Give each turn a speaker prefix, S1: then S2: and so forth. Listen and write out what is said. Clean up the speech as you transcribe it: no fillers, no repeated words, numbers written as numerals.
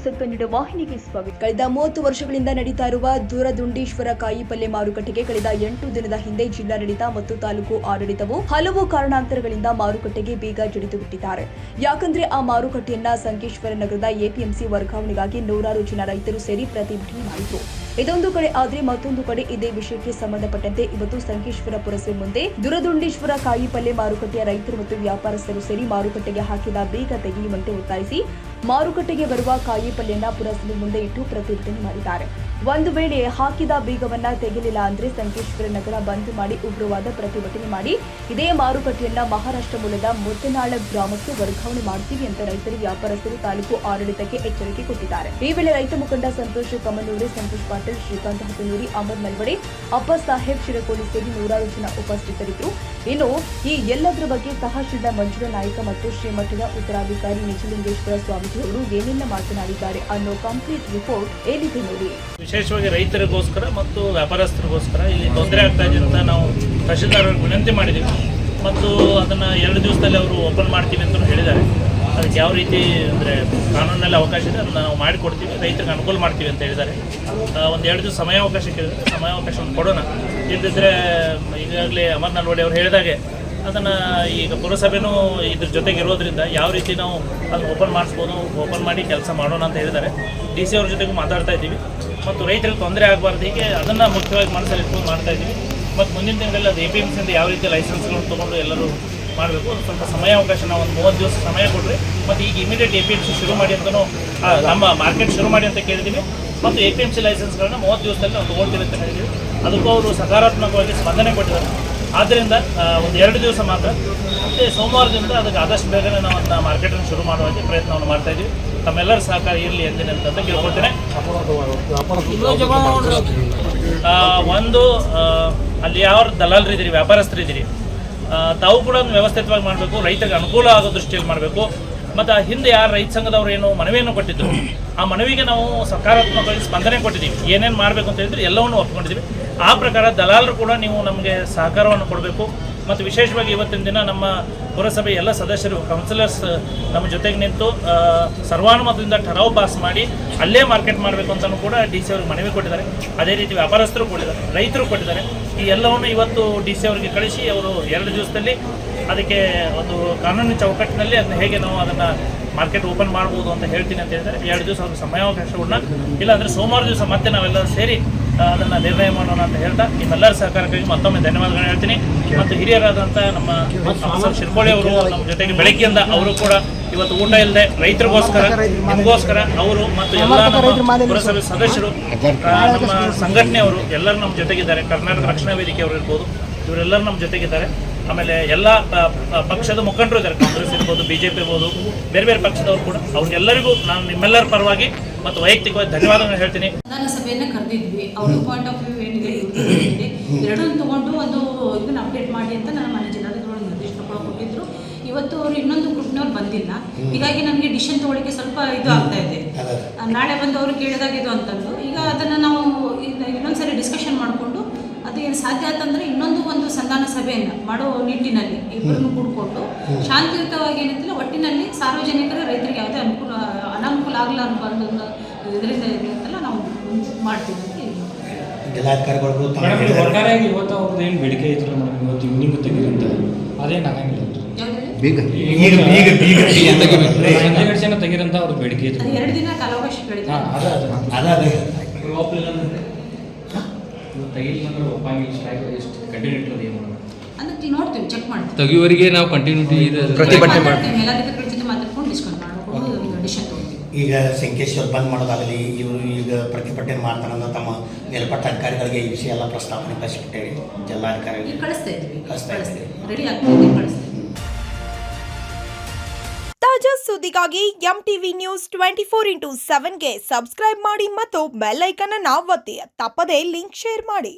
S1: News Kannada ವಾಹಿನಿಗೆ ಸ್ವಾಗತ. ಕಳೆದ 30 ವರ್ಷಗಳಿಂದ ನಡೀತಾ ಇರುವ ದೂರದುಂಡೇಶ್ವರ ಕಾಯಿ ಪಲ್ಯ ಮಾರುಕಟ್ಟೆಗೆ ಕಳೆದ 8 ದಿನದ ಹಿಂದೆ ಜಿಲ್ಲಾಡಳಿತ ಮತ್ತು ತಾಲೂಕು ಆಡಳಿತವು ಹಲವು ಕಾರಣಾಂತರಗಳಿಂದ ಮಾರುಕಟ್ಟೆಗೆ ಬೀಗ ಜಡಿದು ಬಿಟ್ಟಿದ್ದಾರೆ. ಯಾಕಂದ್ರೆ ಆ ಮಾರುಕಟ್ಟೆಯನ್ನ ಸಂಕೇಶ್ವರ ನಗರದ ಎಪಿಎಂಸಿ ವರ್ಗಾವಣೆಗಾಗಿ ನೂರಾರು ಜನ ರೈತರು ಸೇರಿ ಪ್ರತಿಭಟನೆ ಮಾಡಿದ್ರು. ಇದೊಂದು ಕಡೆ ಆದ್ರೆ ಮತ್ತೊಂದು ಕಡೆ ಇದೇ ವಿಷಯಕ್ಕೆ ಸಂಬಂಧಪಟ್ಟಂತೆ ಇವತ್ತು ಸಂಕೇಶ್ವರ ಪುರಸಭೆ ಮುಂದೆ ದೂರದುಂಡೇಶ್ವರ ಕಾಯಿ ಪಲ್ಯ ಮಾರುಕಟ್ಟೆಯ ರೈತರು ಮತ್ತು ವ್ಯಾಪಾರಸ್ಥರು ಸೇರಿ ಮಾರುಕಟ್ಟೆಗೆ ಹಾಕಿದ ಬೀಗ ತೆಗೆಯುವಂತೆ ಒತ್ತಾಯಿಸಿ ಮಾರುಕಟ್ಟೆಗೆ ಬರುವ ಕಾಯಿ ಪಲ್ಯನ ಪುರಸಭೆ ಮುಂದೆ ಇಟ್ಟು ಪ್ರತಿಭಟನೆ ಮಾಡಿದ್ದಾರೆ. ಒಂದು ವೇಳೆ ಹಾಕಿದ ಬೀಗವನ್ನ ತೆಗೆಯಲಿಲ್ಲ ಅಂದ್ರೆ ಸಂಕೇಶ್ವರ ನಗರ ಬಂದ್ ಮಾಡಿ ಉಗ್ರವಾದ ಪ್ರತಿಭಟನೆ ಮಾಡಿ ಇದೇ ಮಾರುಕಟ್ಟೆಯನ್ನ ಮಹಾರಾಷ್ಟ್ರ ಮೂಲದ ಮುದ್ದನಾಳ ಗ್ರಾಮಕ್ಕೆ ವರ್ಗಾವಣೆ ಮಾಡ್ತೀವಿ ಅಂತ ರೈತರು ವ್ಯಾಪಾರಸ್ಥರು ತಾಲೂಕು ಆಡಳಿತಕ್ಕೆ ಎಚ್ಚರಿಕೆ ಕೊಟ್ಟಿದ್ದಾರೆ. ಈ ವೇಳೆ ರೈತ ಮುಖಂಡ ಸಂತೋಷ್ ಕಮನೂರಿ, ಸಂತೋಷ್ ಪಾಟೀಲ್, ಶ್ರೀಕಾಂತ್ ಹತನೂರಿ, ಅಮರ್ ಮಲ್ವಡೆ, ಅಪ್ಪ ಸಾಹೇಬ್ ಶಿರಕೋಳಿ ಸೇರಿ ನೂರಾರು ಜನ ಉಪಸ್ಥಿತರಿದ್ದರು. ಇನ್ನು ಈ ಎಲ್ಲದರ ಬಗ್ಗೆ ತಹಶೀಲ್ದಾರ್ ಮಂಜುಳಾ ನಾಯ್ಕ ಮತ್ತು ಶ್ರೀಮಠದ ಉತ್ತರಾಧಿಕಾರಿ ನಿಜಲಿಂಗೇಶ್ವರ ಸ್ವಾಮೀಜಿಯವರು ಏನೆಲ್ಲ ಮಾತನಾಡಿದ್ದಾರೆ ಅನ್ನೋ ಕಂಪ್ಲೀಟ್ ರಿಪೋರ್ಟ್ ಏನಿದೆ ನೋಡಿ.
S2: ವಿಶೇಷವಾಗಿ ರೈತರಿಗೋಸ್ಕರ ಮತ್ತು ವ್ಯಾಪಾರಸ್ಥರಿಗೋಸ್ಕರ ಇಲ್ಲಿ ತೊಂದರೆ ಆಗ್ತಾ ಇದೆ ಅಂತ ನಾವು ತಹಶೀಲ್ದಾರ್ ವಿನಂತಿ ಮಾಡಿದ್ದೀವಿ ಮತ್ತು ಅದನ್ನು 2 ದಿವಸದಲ್ಲಿ ಅವರು ಓಪನ್ ಮಾಡ್ತೀವಿ ಅಂತ ಹೇಳಿದ್ದಾರೆ. ಅದಕ್ಕೆ ಯಾವ ರೀತಿ ಅಂದರೆ ಕಾನೂನಲ್ಲಿ ಅವಕಾಶ ಇದೆ ಅದನ್ನು ನಾವು ಮಾಡಿಕೊಡ್ತೀವಿ, ರೈತರಿಗೆ ಅನುಕೂಲ ಮಾಡ್ತೀವಿ ಅಂತ ಹೇಳಿದ್ದಾರೆ. ಒಂದು 2 ದಿವಸ ಸಮಯಾವಕಾಶ ಕೇಳಿದರೆ ಸಮಯಾವಕಾಶವನ್ನು ಕೊಡೋಣ. ಇಲ್ಲದಿದ್ದರೆ ಈಗಾಗಲೇ ಅಮರ್ ನಲ್ವಡೆ ಅವರು ಹೇಳಿದಾಗೆ ಅದನ್ನು ಈಗ ಪುರಸಭೆನೂ ಇದ್ರ ಜೊತೆಗೆ ಇರೋದ್ರಿಂದ ಯಾವ ರೀತಿ ನಾವು ಅದನ್ನು ಓಪನ್ ಮಾಡಿಸ್ಬೋದು, ಓಪನ್ ಮಾಡಿ ಕೆಲಸ ಮಾಡೋಣ ಅಂತ ಹೇಳಿದ್ದಾರೆ. ಡಿ ಸಿ ಅವ್ರ ಜೊತೆಗೂ ಮಾತಾಡ್ತಾ ಇದ್ದೀವಿ ಮತ್ತು ರೈತರಿಗೆ ತೊಂದರೆ ಆಗಬಾರ್ದು, ಹೀಗೆ ಅದನ್ನು ಮುಖ್ಯವಾಗಿ ಮನಸ್ಸಲ್ಲಿ ಇಟ್ಕೊಂಡು ಮಾಡ್ತಾ ಇದ್ದೀವಿ. ಮತ್ತು ಮುಂದಿನ ದಿನಗಳಲ್ಲಿ ಅದು APMCಯಿಂದ ಯಾವ ರೀತಿ ಲೈಸೆನ್ಸ್ಗಳನ್ನು ತೊಗೊಂಡು ಎಲ್ಲರೂ ಮಾಡಬೇಕು, ಸ್ವಲ್ಪ ಸಮಯಾವಕಾಶ ನಾವು ಒಂದು 30 ದಿವಸ ಸಮಯ ಕೊಡ್ರಿ. ಮತ್ತು ಈಗ ಇಮಿಡಿಯೇಟ್ APMC ಶುರು ಮಾಡಿ ಅಂತಲೂ ನಮ್ಮ ಮಾರ್ಕೆಟ್ ಶುರು ಮಾಡಿ ಅಂತ ಕೇಳಿದ್ದೀವಿ. ಮತ್ತು APMC ಲೈಸೆನ್ಸ್ಗಳನ್ನ 30 ದಿವಸದಲ್ಲಿ ನಾವು ತೊಗೊಳ್ತೀವಿ ಅಂತ ಹೇಳಿದ್ದೀವಿ. ಅದಕ್ಕೂ ಅವರು ಸಕಾರಾತ್ಮಕವಾಗಿ ಸ್ಪಂದನೆ ಕೊಟ್ಟಿದ್ದಾರೆ. ಆದ್ದರಿಂದ ಒಂದು 2 ದಿವಸ ಮಾತ್ರ, ಮತ್ತು ಸೋಮವಾರದಿಂದ ಅದಕ್ಕೆ ಆದಷ್ಟು ಬೇಗನೆ ನಾವು ಅದನ್ನ ಮಾರ್ಕೆಟನ್ನು ಶುರು ಮಾಡುವಂತೆ ಪ್ರಯತ್ನವನ್ನು ಮಾಡ್ತಾಯಿದ್ದೀವಿ. ತಮ್ಮೆಲ್ಲರ ಸಹಕಾರ ಇರಲಿ ಎಂದಿನಂತ ಕೇಳ್ಕೊಳ್ತೇನೆ. ಒಂದು ಅಲ್ಲಿ ಯಾವ ದಲಾಲರಿದ್ದೀರಿ, ವ್ಯಾಪಾರಸ್ಥರಿದ್ದೀರಿ, ತಾವು ಕೂಡ ಒಂದು ವ್ಯವಸ್ಥಿತವಾಗಿ ಮಾಡಬೇಕು, ರೈತರಿಗೆ ಅನುಕೂಲ ಆಗೋ ದೃಷ್ಟಿಯಲ್ಲಿ ಮಾಡಬೇಕು. ಮತ್ತು ಹಿಂದೆ ಯಾರು ರೈತ ಸಂಘದವರು ಏನು ಮನವಿಯನ್ನು ಕೊಟ್ಟಿದ್ದರು ಆ ಮನವಿಗೆ ನಾವು ಸಕಾರಾತ್ಮಕವಾಗಿ ಸ್ಪಂದನೆ ಕೊಟ್ಟಿದ್ದೀವಿ. ಏನೇನು ಮಾಡಬೇಕು ಅಂತ ಹೇಳಿದ್ರೆ ಎಲ್ಲವನ್ನೂ ಒಪ್ಕೊಂಡಿದ್ದೀವಿ. ಆ ಪ್ರಕಾರ ದಲಾಲರು ಕೂಡ ನೀವು ನಮಗೆ ಸಹಕಾರವನ್ನು ಕೊಡಬೇಕು. ಮತ್ತು ವಿಶೇಷವಾಗಿ ಇವತ್ತಿನ ದಿನ ನಮ್ಮ ಪುರಸಭೆ ಎಲ್ಲ ಸದಸ್ಯರು, ಕೌನ್ಸಿಲರ್ಸ್ ನಮ್ಮ ಜೊತೆಗೆ ನಿಂತು ಸರ್ವಾನುಮತದಿಂದ ಠರಾವು ಪಾಸ್ ಮಾಡಿ ಅಲ್ಲೇ ಮಾರ್ಕೆಟ್ ಮಾಡಬೇಕು ಅಂತಲೂ ಕೂಡ DC ಅವ್ರಿಗೆ ಮನವಿ ಕೊಟ್ಟಿದ್ದಾರೆ. ಅದೇ ರೀತಿ ವ್ಯಾಪಾರಸ್ಥರು ಕೊಟ್ಟಿದ್ದಾರೆ, ರೈತರು ಕೊಟ್ಟಿದ್ದಾರೆ. ಈ ಎಲ್ಲವನ್ನು ಇವತ್ತು DC ಅವರಿಗೆ ಕಳಿಸಿ ಅವರು 2 ದಿವಸದಲ್ಲಿ ಅದಕ್ಕೆ ಒಂದು ಕಾನೂನಿನ ಚೌಕಟ್ಟಿನಲ್ಲಿ ಅದನ್ನ ಹೇಗೆ ನಾವು ಅದನ್ನು ಮಾರ್ಕೆಟ್ ಓಪನ್ ಮಾಡ್ಬೋದು ಅಂತ ಹೇಳ್ತೀನಿ ಅಂತ ಹೇಳಿದರೆ 2 ದಿವಸ ಅವ್ರಿಗೆ ಸಮಯಾವಕಾಶಗಳನ್ನ, ಇಲ್ಲಾಂದರೆ ಸೋಮವಾರ ದಿವಸ ಮತ್ತೆ ನಾವೆಲ್ಲರೂ ಸೇರಿ ಅದನ್ನು ನಿರ್ಣಯ ಮಾಡೋಣ ಅಂತ ಹೇಳ್ತಾ ನಿಮ್ಮೆಲ್ಲರ ಸಹಕಾರಕ್ಕಾಗಿ ಮತ್ತೊಮ್ಮೆ ಧನ್ಯವಾದಗಳನ್ನ ಹೇಳ್ತೀನಿ. ಮತ್ತು ಹಿರಿಯರಾದಂಥ ನಮ್ಮ ಶಿರ್ಕೋಳಿ ಅವರು ನಮ್ಮ ಜೊತೆಗೆ ಬೆಳಗ್ಗೆಯಿಂದ ಅವರು ಕೂಡ ಇವತ್ತು ಊಟ ಇಲ್ಲದೆ ರೈತರಿಗೋಸ್ಕರ, ನಿಮಗೋಸ್ಕರ ಅವರು ಮತ್ತು ಎಲ್ಲ ನಮ್ಮ ಪುರಸಭೆ ಸದಸ್ಯರು, ನಮ್ಮ ಸಂಘಟನೆಯವರು ಎಲ್ಲರೂ ನಮ್ಮ ಜೊತೆಗಿದ್ದಾರೆ. ಕರ್ನಾಟಕ ರಕ್ಷಣಾ ವೇದಿಕೆಯವರು ಇರ್ಬೋದು, ಇವರೆಲ್ಲರೂ ನಮ್ಮ ಜೊತೆಗಿದ್ದಾರೆ. ಆಮೇಲೆ ಎಲ್ಲ ಪಕ್ಷದ ಮುಖಂಡರು ಇದ್ದಾರೆ, ಕಾಂಗ್ರೆಸ್ ಇರ್ಬೋದು, BJP ಇರ್ಬೋದು, ಬೇರೆ ಬೇರೆ ಪಕ್ಷದವರು ಕೂಡ. ಅವ್ರಿಗೆಲ್ಲರಿಗೂ ನಾನು ನಿಮ್ಮೆಲ್ಲರ ಪರವಾಗಿ ಮತ್ತು ವೈಯಕ್ತಿಕವಾಗಿ ಧನ್ಯವಾದಗಳನ್ನು ಹೇಳ್ತೀನಿ.
S3: ಸಭೆಯನ್ನು ಕರೆದಿದ್ವಿ. ಅವ್ರ ಪಾಯಿಂಟ್ ಆಫ್ ವ್ಯೂ ಏನಿದೆ ಎರಡನ್ನು ತಗೊಂಡು ಒಂದು ಇದನ್ನ ಅಪ್ಡೇಟ್ ಮಾಡಿ ಅಂತ ನನ್ನ ಮನೆ ಜಿಲ್ಲಾಧಿಕಾರಿ ನಿರ್ದೇಶನ ಕೊಟ್ಟಿದ್ರು. ಇವತ್ತು ಅವರು ಇನ್ನೊಂದು ಗ್ರೂಪ್ನವ್ರು ಬಂದಿಲ್ಲ, ಹೀಗಾಗಿ ನನಗೆ ಡಿಸಿಷನ್ ತೊಗೊಳಿಕ್ಕೆ ಸ್ವಲ್ಪ ಇದು ಆಗ್ತಾ ಇದೆ. ನಾಳೆ ಬಂದು ಅವರು ಕೇಳಿದಾಗ ಇದು ಅಂತಂದು ಈಗ ಅದನ್ನು ನಾವು ಇನ್ನೊಂದ್ಸರಿ ಡಿಸ್ಕಷನ್ ಮಾಡಿಕೊಂಡು ಅದು ಏನು ಸಾಧ್ಯ ಆತಂದರೆ ಒಂದು ಸಂಧಾನ ಸಭೆಯನ್ನು ಮಾಡೋ ನಿಟ್ಟಿನಲ್ಲಿ ಇಬ್ಬರನ್ನು ಕೂಡಿಕೊಂಡು ಶಾಂತಿಯುತವಾಗಿ ಏನಂತಿಲ್ಲ ಒಟ್ಟಿನಲ್ಲಿ ಸಾರ್ವಜನಿಕರ ರೈತರಿಗೆ ಯಾವುದೇ ಅನಾನುಕೂಲ ಆಗಲ್ಲ ಅನ್ನೋ ಇದರಿಂದ ಅಂತಲ್ಲ ನಾವು ಮಾಡ್ತೀವಿ ಅಂತ
S4: ಜಿಲ್ಲಾಧಿಕಾರಿಗಳು ಸರ್ಕಾರವಾಗಿ ಇವತ್ತು ಅವ್ರದ್ದು ಏನು ಬೇಡಿಕೆ ಐತಿಲ್ಲ ಮೇಡಮ್, ಇವತ್ತು ಈವ್ನಿಂಗ್ ತೆಗಿರಂತ ಅದೇನು ಆಗಂಗಿಲ್ಲ ತೆಗಿರಂತ ಅವ್ರದ್ದು ಬೇಡಿಕೆ ಐತಿ.
S3: 2 ದಿನ ಕಾಲಾವಕಾಶ ಕೇಳಿದ್ರೆ ನೋಡ್ತೀವಿ, ಚೆಕ್ ಮಾಡ್ತೀವಿ.
S5: ತೆಗಿಯುವವರೆಗೆ ನಾವು ಕಂಟಿನ್ಯೂಟಿ
S3: ಪ್ರತಿಭಟನೆ ಮಾಡ್ತೀವಿ. ಎಲ್ಲದಕ್ಕೆ ಜೊತೆ ಮಾತಾಡ್ಕೊಂಡು ಡಿಸ್ಕಸ್ ಮಾಡ್ಕೊಂಡು ಡಿಸಿಷನ್ ತಗೊಳ್ತೀವಿ.
S4: ಈಗ ಸಂಕೇಶ್ವರ ಬಂದ್ ಮಾಡೋದಾಗಲಿ, ಇವರು ಈಗ ಪ್ರತಿಭಟನೆ ಮಾಡ್ತಾರಂತ ತಮ್ಮ ಮೇಲ್ಪಟ್ಟ ಅಧಿಕಾರಿಗಳಿಗೆ ಈ ವಿಷಯ ಎಲ್ಲ ಪ್ರಸ್ತಾವನೆ ಕಳಿಸ್ಬಿಟ್ಟೇವೆ. ಜಿಲ್ಲಾಧಿಕಾರಿಗಳಿಗೆ ಕಳಿಸ್ತಾ ಇದ್ವಿ, ರೆಡಿ ಆಗ್ತದೆ, ಕಳಿಸ್ತೀವಿ.
S6: ತಾಜಾ ಸುದ್ದಿಗಾಗಿ MTV ನ್ಯೂಸ್ 24/7ಗೆ ಸಬ್ಸ್ಕ್ರೈಬ್ ಮಾಡಿ ಮತ್ತು ಬೆಲ್ ಐಕಾನ್ ಅನ್ನು ಒತ್ತಿ. ತಪ್ಪದೇ ಲಿಂಕ್ ಶೇರ್ ಮಾಡಿ.